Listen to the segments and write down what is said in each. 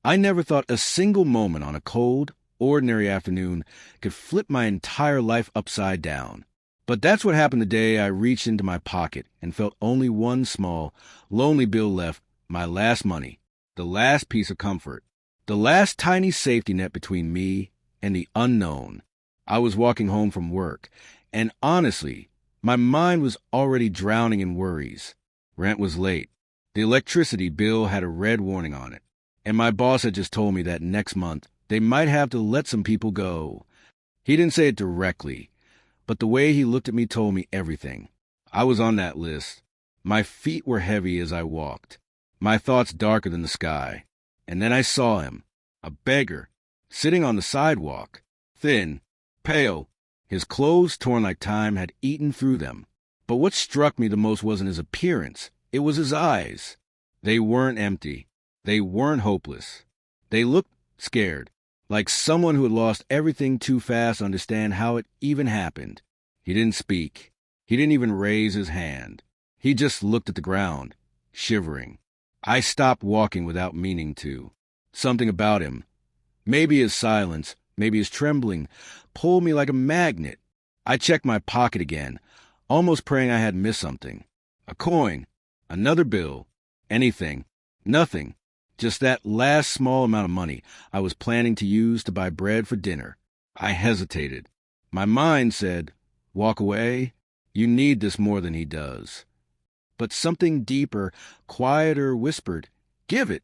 I never thought a single moment on a cold, ordinary afternoon could flip my entire life upside down. But that's what happened the day I reached into my pocket and felt only one small, lonely bill left, my last money, the last piece of comfort, the last tiny safety net between me and the unknown. I was walking home from work, and honestly, my mind was already drowning in worries. Rent was late. The electricity bill had a red warning on it, and my boss had just told me that next month they might have to let some people go. He didn't say it directly, but the way he looked at me told me everything. I was on that list. My feet were heavy as I walked, my thoughts darker than the sky. And then I saw him, a beggar, sitting on the sidewalk, thin, pale. His clothes, torn like time, had eaten through them. But what struck me the most wasn't his appearance. It was his eyes. They weren't empty. They weren't hopeless. They looked scared, like someone who had lost everything too fast to understand how it even happened. He didn't speak. He didn't even raise his hand. He just looked at the ground, shivering. I stopped walking without meaning to. Something about him, maybe his silence, maybe his trembling, pulled me like a magnet. I checked my pocket again, almost praying I had missed something. A coin, another bill, anything, nothing. Just that last small amount of money I was planning to use to buy bread for dinner. I hesitated. My mind said, walk away. You need this more than he does. But something deeper, quieter whispered, give it.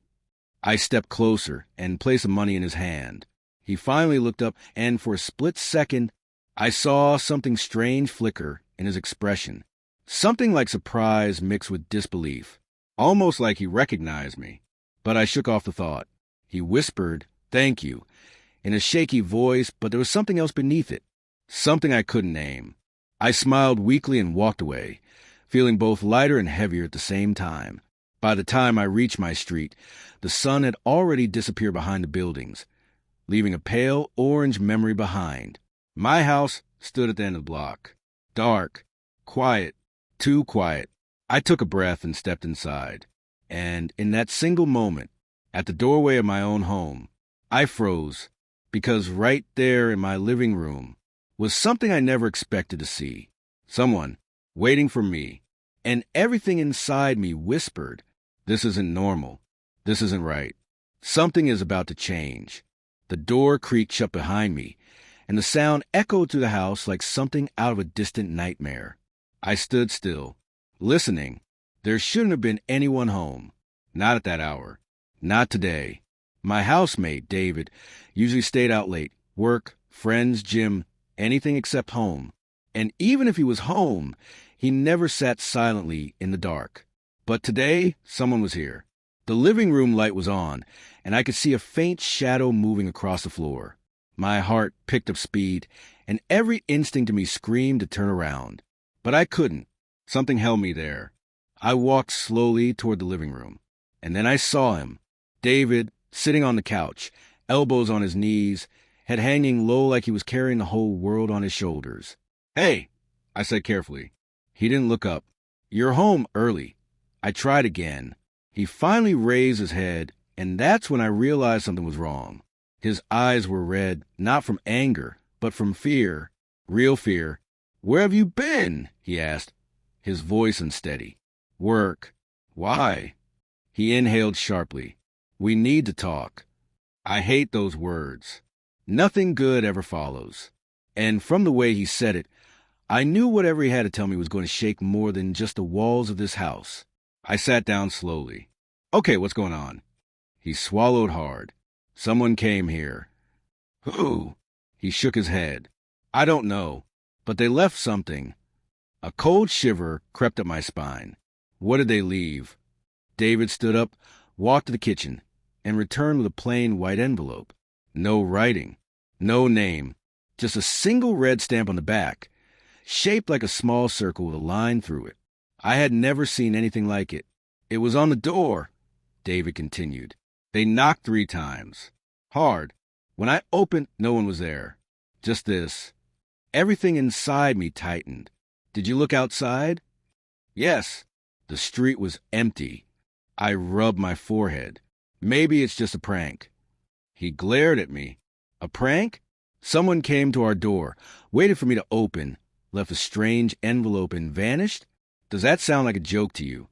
I stepped closer and placed the money in his hand. He finally looked up, and for a split second, I saw something strange flicker in his expression. Something like surprise mixed with disbelief, almost like he recognized me. But I shook off the thought. He whispered, thank you, in a shaky voice, but there was something else beneath it, something I couldn't name. I smiled weakly and walked away, feeling both lighter and heavier at the same time. By the time I reached my street, the sun had already disappeared behind the buildings, leaving a pale orange memory behind. My house stood at the end of the block. Dark, quiet, too quiet. I took a breath and stepped inside. And in that single moment, at the doorway of my own home, I froze, because right there in my living room was something I never expected to see. Someone waiting for me. And everything inside me whispered, this isn't normal. This isn't right. Something is about to change. The door creaked shut behind me, and the sound echoed through the house like something out of a distant nightmare. I stood still, listening. There shouldn't have been anyone home. Not at that hour. Not today. My housemate, David, usually stayed out late. Work, friends, gym, anything except home. And even if he was home, he never sat silently in the dark. But today, someone was here. The living room light was on, and I could see a faint shadow moving across the floor. My heart picked up speed, and every instinct in me screamed to turn around. But I couldn't. Something held me there. I walked slowly toward the living room, and then I saw him, David, sitting on the couch, elbows on his knees, head hanging low like he was carrying the whole world on his shoulders. Hey, I said carefully. He didn't look up. You're home early. I tried again. He finally raised his head, and that's when I realized something was wrong. His eyes were red, not from anger, but from fear, real fear. Where have you been? He asked, his voice unsteady. Work. Why? He inhaled sharply. We need to talk. I hate those words. Nothing good ever follows. And from the way he said it, I knew whatever he had to tell me was going to shake more than just the walls of this house. I sat down slowly. Okay, what's going on? He swallowed hard. Someone came here. Who? He shook his head. I don't know, but they left something. A cold shiver crept up my spine. What did they leave? David stood up, walked to the kitchen, and returned with a plain white envelope. No writing, no name, just a single red stamp on the back, shaped like a small circle with a line through it. I had never seen anything like it. It was on the door, David continued. They knocked 3 times. Hard. When I opened, no one was there. Just this. Everything inside me tightened. Did you look outside? Yes. The street was empty. I rubbed my forehead. Maybe it's just a prank. He glared at me. A prank? Someone came to our door, waited for me to open, left a strange envelope and vanished? Does that sound like a joke to you?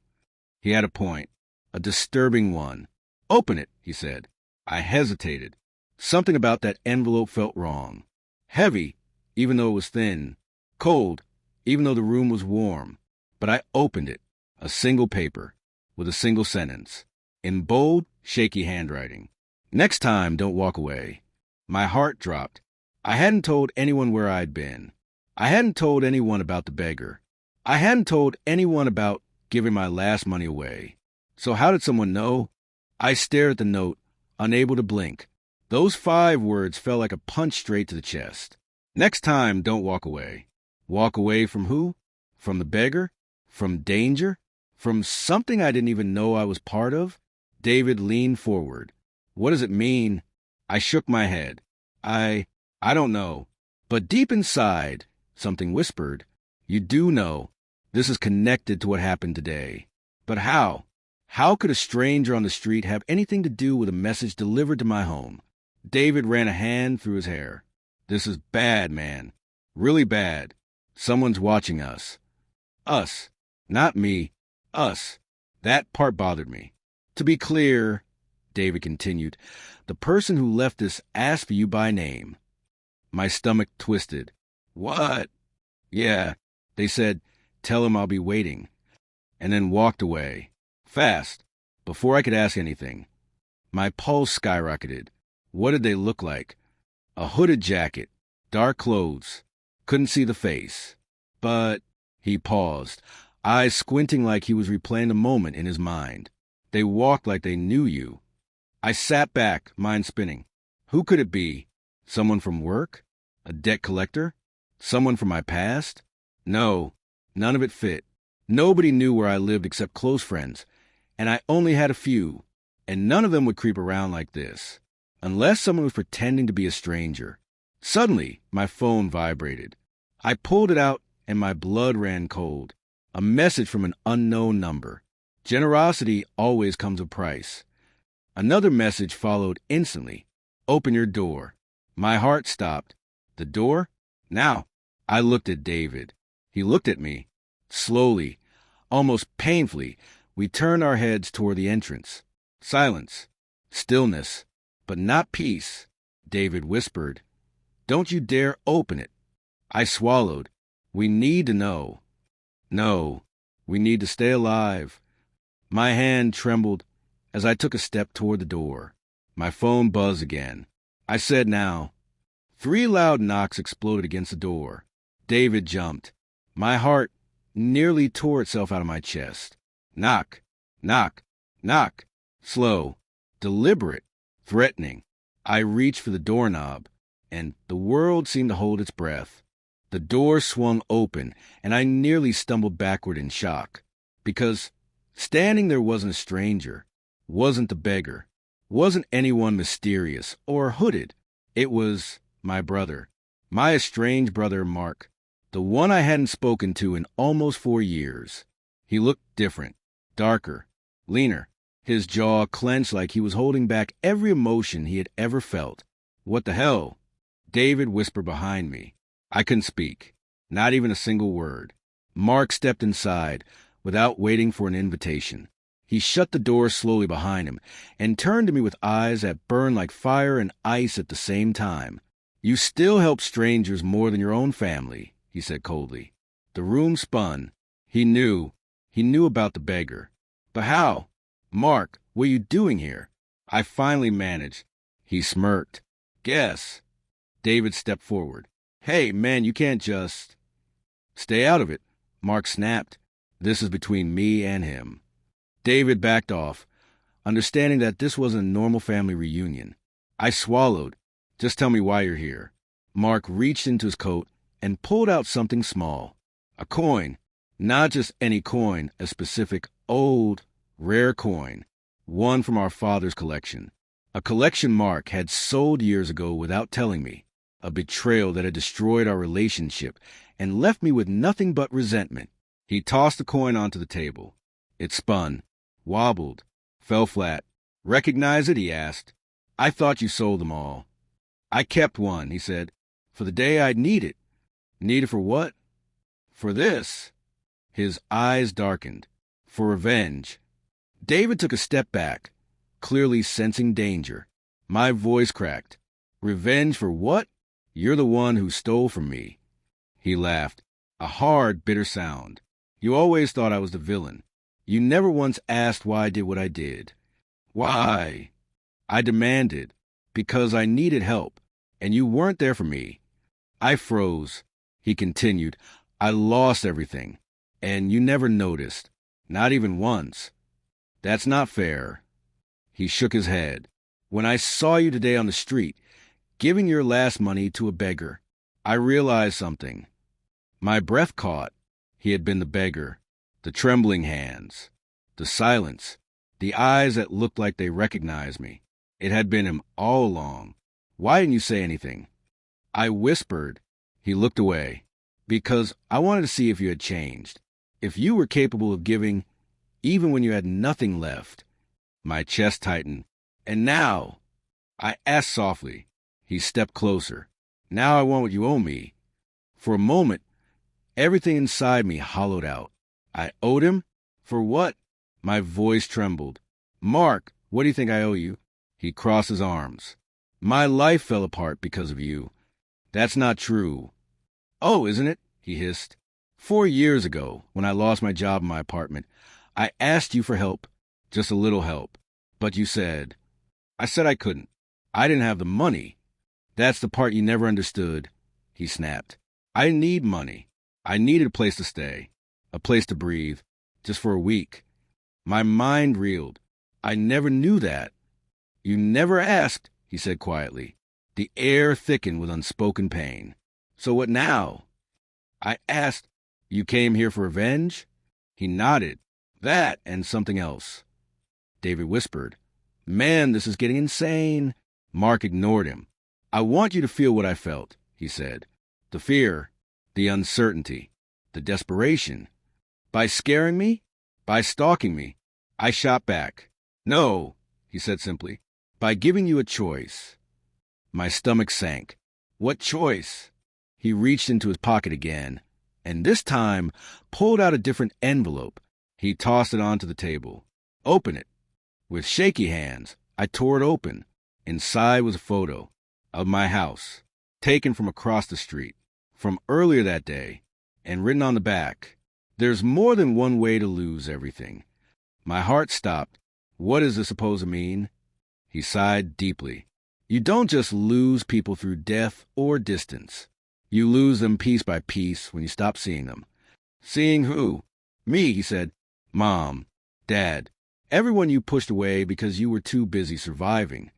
He had a point. A disturbing one. Open it, he said. I hesitated. Something about that envelope felt wrong. Heavy, even though it was thin. Cold, even though the room was warm. But I opened it. A single paper, with a single sentence. In bold, shaky handwriting. Next time, don't walk away. My heart dropped. I hadn't told anyone where I'd been. I hadn't told anyone about the beggar. I hadn't told anyone about giving my last money away. So how did someone know? I stared at the note, unable to blink. Those 5 words felt like a punch straight to the chest. Next time, don't walk away. Walk away from who? From the beggar? From danger? From something I didn't even know I was part of? David leaned forward. What does it mean? I shook my head. I don't know. But deep inside, something whispered, you do know. This is connected to what happened today. But how? How could a stranger on the street have anything to do with a message delivered to my home? David ran a hand through his hair. This is bad, man. Really bad. Someone's watching us. Us. Not me. Us. That part bothered me. To be clear, David continued, the person who left this asked for you by name. My stomach twisted. What? Yeah. They said, tell him I'll be waiting. And then walked away. Fast. Before I could ask anything. My pulse skyrocketed. What did they look like? A hooded jacket. Dark clothes. Couldn't see the face. But he paused, eyes squinting like he was replaying a moment in his mind. They walked like they knew you. I sat back, mind spinning. Who could it be? Someone from work? A debt collector? Someone from my past? No, none of it fit. Nobody knew where I lived except close friends, and I only had a few, and none of them would creep around like this, unless someone was pretending to be a stranger. Suddenly, my phone vibrated. I pulled it out, and my blood ran cold. A message from an unknown number. Generosity always comes with a price. Another message followed instantly. Open your door. My heart stopped. The door? Now. I looked at David. He looked at me. Slowly, almost painfully, we turned our heads toward the entrance. Silence. Stillness. But not peace. David whispered, Don't you dare open it. I swallowed. We need to know. No. We need to stay alive. My hand trembled as I took a step toward the door. My phone buzzed again. I said now. 3 loud knocks exploded against the door. David jumped. My heart nearly tore itself out of my chest. Knock, knock, knock. Slow, deliberate, threatening. I reached for the doorknob, and the world seemed to hold its breath. The door swung open, and I nearly stumbled backward in shock. Because standing there wasn't a stranger, wasn't the beggar, wasn't anyone mysterious or hooded. It was my brother, my estranged brother Mark, the one I hadn't spoken to in almost 4 years. He looked different, darker, leaner, his jaw clenched like he was holding back every emotion he had ever felt. What the hell? David whispered behind me. I couldn't speak, not even a single word. Mark stepped inside without waiting for an invitation. He shut the door slowly behind him and turned to me with eyes that burned like fire and ice at the same time. You still help strangers more than your own family, he said coldly. The room spun. He knew about the beggar. But how? Mark, what are you doing here? I finally managed. He smirked. Guess. David stepped forward. Hey, man, you can't just... Stay out of it, Mark snapped. This is between me and him. David backed off, understanding that this wasn't a normal family reunion. I swallowed. Just tell me why you're here. Mark reached into his coat and pulled out something small. A coin. Not just any coin, a specific, old, rare coin. One from our father's collection. A collection Mark had sold years ago without telling me. A betrayal that had destroyed our relationship and left me with nothing but resentment. He tossed the coin onto the table. It spun, wobbled, fell flat. Recognize it? He asked. I thought you sold them all. I kept one, he said, for the day I'd need it. Need it for what? For this. His eyes darkened. For revenge. David took a step back, clearly sensing danger. My voice cracked. Revenge for what? You're the one who stole from me. He laughed, a hard, bitter sound. You always thought I was the villain. You never once asked why I did what I did. Why? I demanded, because I needed help, and you weren't there for me. I froze. He continued, I lost everything, and you never noticed, not even once. That's not fair. He shook his head. When I saw you today on the street, giving your last money to a beggar, I realized something. My breath caught. He had been the beggar. The trembling hands. The silence. The eyes that looked like they recognized me. It had been him all along. Why didn't you say anything? I whispered. He looked away. Because I wanted to see if you had changed. If you were capable of giving, even when you had nothing left. My chest tightened. And now, I asked softly. He stepped closer. Now I want what you owe me. For a moment, everything inside me hollowed out. I owed him? For what? My voice trembled. Mark, what do you think I owe you? He crossed his arms. My life fell apart because of you. That's not true. Oh, isn't it? He hissed. 4 years ago, when I lost my job in my apartment, I asked you for help, just a little help. But you said, I said I couldn't. I didn't have the money. That's the part you never understood, he snapped. I didn't need money. I needed a place to stay, a place to breathe, just for a week. My mind reeled. I never knew that. You never asked, he said quietly. The air thickened with unspoken pain. So what now? I asked, you came here for revenge? He nodded. That and something else. David whispered. Man, this is getting insane. Mark ignored him. I want you to feel what I felt, he said. The fear, the uncertainty, the desperation. By scaring me? By stalking me? I shot back. No, he said simply. By giving you a choice. My stomach sank. What choice? He reached into his pocket again, and this time pulled out a different envelope. He tossed it onto the table. Open it. With shaky hands, I tore it open. Inside was a photo of my house, taken from across the street, from earlier that day, and written on the back, there's more than one way to lose everything. My heart stopped. What is this supposed to mean? He sighed deeply. You don't just lose people through death or distance. You lose them piece by piece when you stop seeing them. Seeing who? Me, he said. Mom, Dad, everyone you pushed away because you were too busy surviving.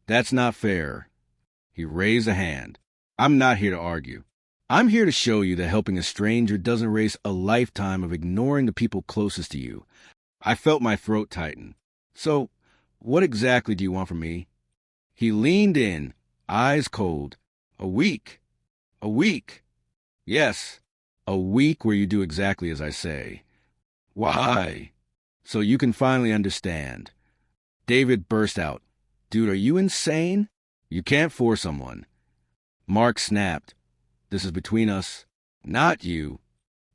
That's not fair. He raised a hand. I'm not here to argue. I'm here to show you that helping a stranger doesn't erase a lifetime of ignoring the people closest to you. I felt my throat tighten. So, what exactly do you want from me? He leaned in, eyes cold. A week. A week. Yes, a week where you do exactly as I say. Why? So you can finally understand. David burst out. Dude, are you insane? You can't force someone. Mark snapped. This is between us. Not you.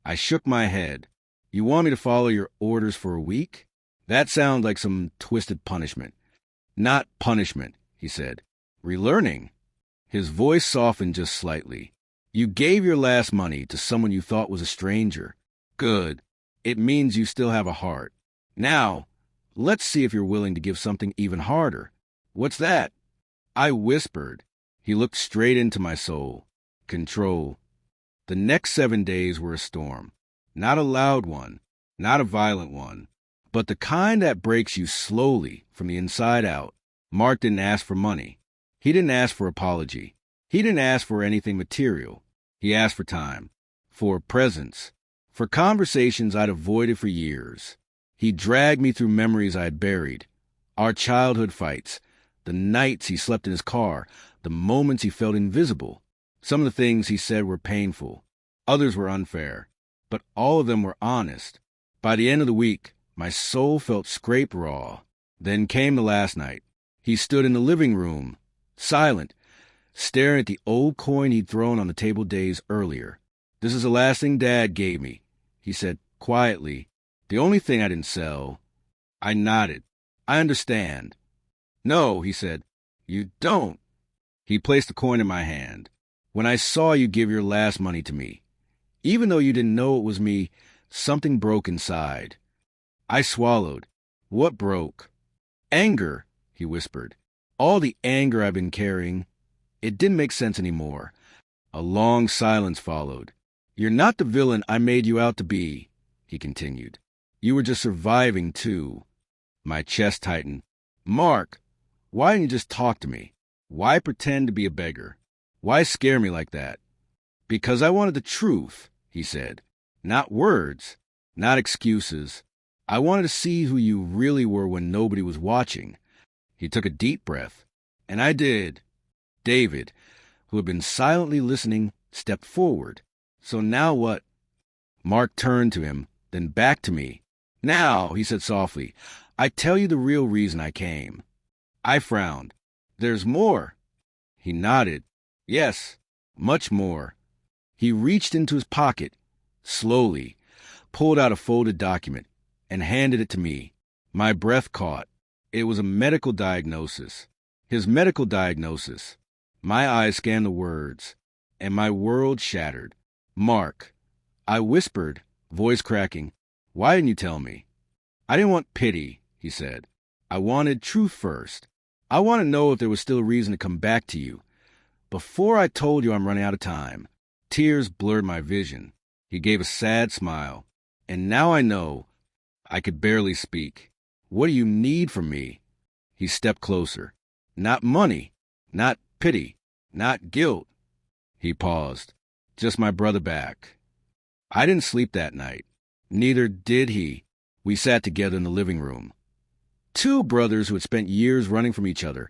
I shook my head. You want me to follow your orders for a week? That sounds like some twisted punishment. Not punishment, he said. Relearning. His voice softened just slightly. You gave your last money to someone you thought was a stranger. Good. It means you still have a heart. Now, let's see if you're willing to give something even harder. What's that? I whispered. He looked straight into my soul. Control. The next 7 days were a storm. Not a loud one, not a violent one, but the kind that breaks you slowly from the inside out. Mark didn't ask for money. He didn't ask for apology. He didn't ask for anything material. He asked for time, for presence, for conversations I'd avoided for years. He dragged me through memories I had buried, our childhood fights, the nights he slept in his car, the moments he felt invisible. Some of the things he said were painful. Others were unfair. But all of them were honest. By the end of the week, my soul felt scraped raw. Then came the last night. He stood in the living room, silent, staring at the old coin he'd thrown on the table days earlier. "This is the last thing Dad gave me," he said quietly. "The only thing I didn't sell." I nodded. "I understand." "No," he said. "You don't." He placed the coin in my hand. "When I saw you give your last money to me, even though you didn't know it was me, something broke inside." I swallowed. "What broke?" "Anger," he whispered. "All the anger I've been carrying." It didn't make sense anymore. A long silence followed. "You're not the villain I made you out to be," he continued. "You were just surviving, too." My chest tightened. "Mark, why didn't you just talk to me? Why pretend to be a beggar? Why scare me like that?" "Because I wanted the truth," he said. "Not words, not excuses. I wanted to see who you really were when nobody was watching." He took a deep breath. And I did. David, who had been silently listening, stepped forward. "So now what?" Mark turned to him, then back to me. "Now," he said softly, "I tell you the real reason I came." I frowned. "There's more." He nodded. "Yes, much more." He reached into his pocket, slowly, pulled out a folded document, and handed it to me. My breath caught. It was a medical diagnosis. His medical diagnosis. My eyes scanned the words, and my world shattered. "Mark," I whispered, voice cracking. "Why didn't you tell me?" "I didn't want pity," he said. "I wanted truth first. I want to know if there was still a reason to come back to you. Before I told you I'm running out of time." Tears blurred my vision. He gave a sad smile. "And now I know." I could barely speak. "What do you need from me?" He stepped closer. "Not money, not pity, not guilt." He paused. "Just my brother back." I didn't sleep that night. Neither did he. We sat together in the living room. Two brothers who had spent years running from each other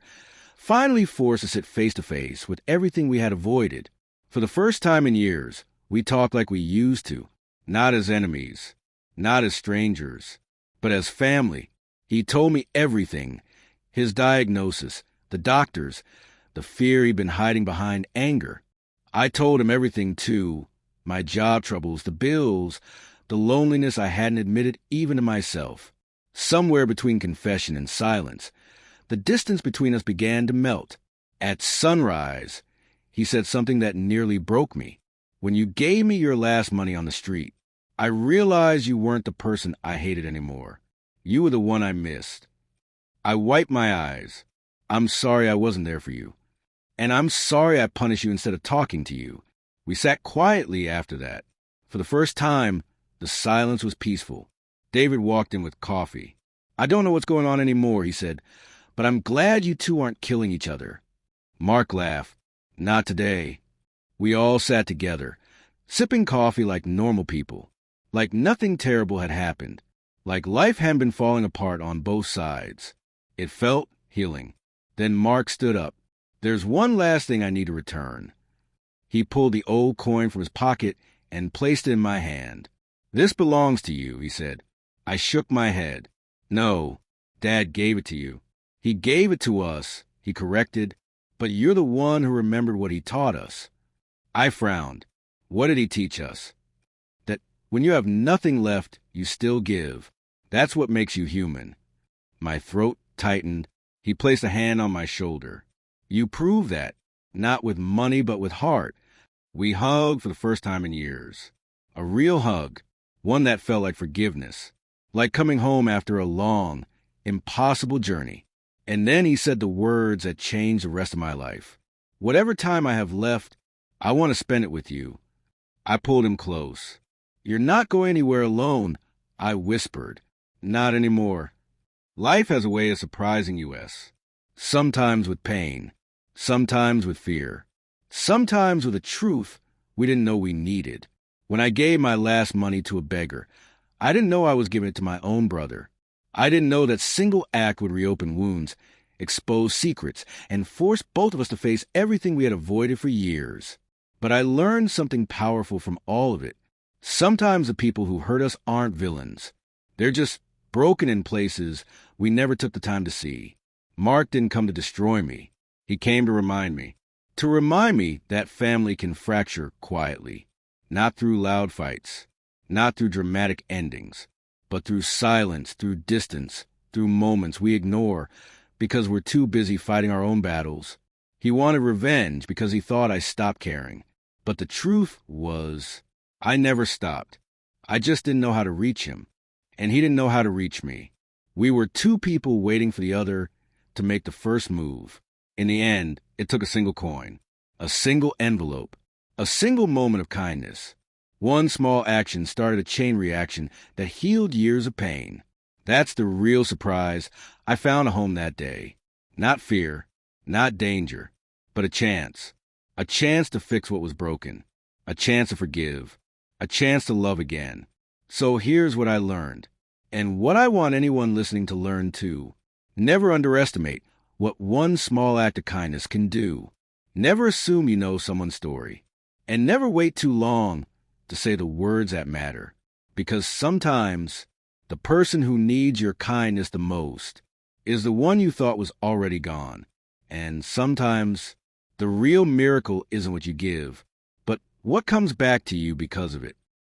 finally forced to sit face to face with everything we had avoided. For the first time in years, we talked like we used to, not as enemies, not as strangers, but as family. He told me everything. His diagnosis, the doctors, the fear he'd been hiding behind anger. I told him everything, too. My job troubles, the bills, the loneliness I hadn't admitted even to myself. Somewhere between confession and silence, the distance between us began to melt. At sunrise, he said something that nearly broke me. "When you gave me your last money on the street, I realized you weren't the person I hated anymore. You were the one I missed." I wiped my eyes. "I'm sorry I wasn't there for you. And I'm sorry I punished you instead of talking to you." We sat quietly after that. For the first time, the silence was peaceful. David walked in with coffee. "I don't know what's going on anymore," he said, "but I'm glad you two aren't killing each other." Mark laughed. "Not today." We all sat together, sipping coffee like normal people, like nothing terrible had happened, like life hadn't been falling apart on both sides. It felt healing. Then Mark stood up. "There's one last thing I need to return." He pulled the old coin from his pocket and placed it in my hand. "This belongs to you," he said. I shook my head. "No, Dad gave it to you." "He gave it to us," he corrected, "but you're the one who remembered what he taught us." I frowned. "What did he teach us?" "That when you have nothing left, you still give. That's what makes you human." My throat tightened. He placed a hand on my shoulder. "You prove that, not with money but with heart." We hugged for the first time in years. A real hug, one that felt like forgiveness, like coming home after a long, impossible journey. And then he said the words that changed the rest of my life. "Whatever time I have left, I want to spend it with you." I pulled him close. "You're not going anywhere alone," I whispered. "Not anymore." Life has a way of surprising us. Sometimes with pain, sometimes with fear, sometimes with a truth we didn't know we needed. When I gave my last money to a beggar, I didn't know I was giving it to my own brother. I didn't know that single act would reopen wounds, expose secrets, and force both of us to face everything we had avoided for years. But I learned something powerful from all of it. Sometimes the people who hurt us aren't villains. They're just broken in places we never took the time to see. Mark didn't come to destroy me. He came to remind me. To remind me that family can fracture quietly, not through loud fights, not through dramatic endings, but through silence, through distance, through moments we ignore because we're too busy fighting our own battles. He wanted revenge because he thought I stopped caring. But the truth was, I never stopped. I just didn't know how to reach him, and he didn't know how to reach me. We were two people waiting for the other to make the first move. In the end, it took a single coin, a single envelope, a single moment of kindness. One small action started a chain reaction that healed years of pain. That's the real surprise. I found a home that day. Not fear, not danger, but a chance. A chance to fix what was broken. A chance to forgive. A chance to love again. So here's what I learned, and what I want anyone listening to learn too. Never underestimate what one small act of kindness can do. Never assume you know someone's story. And never wait too long to say the words that matter. Because sometimes the person who needs your kindness the most is the one you thought was already gone. And sometimes the real miracle isn't what you give, but what comes back to you because of it.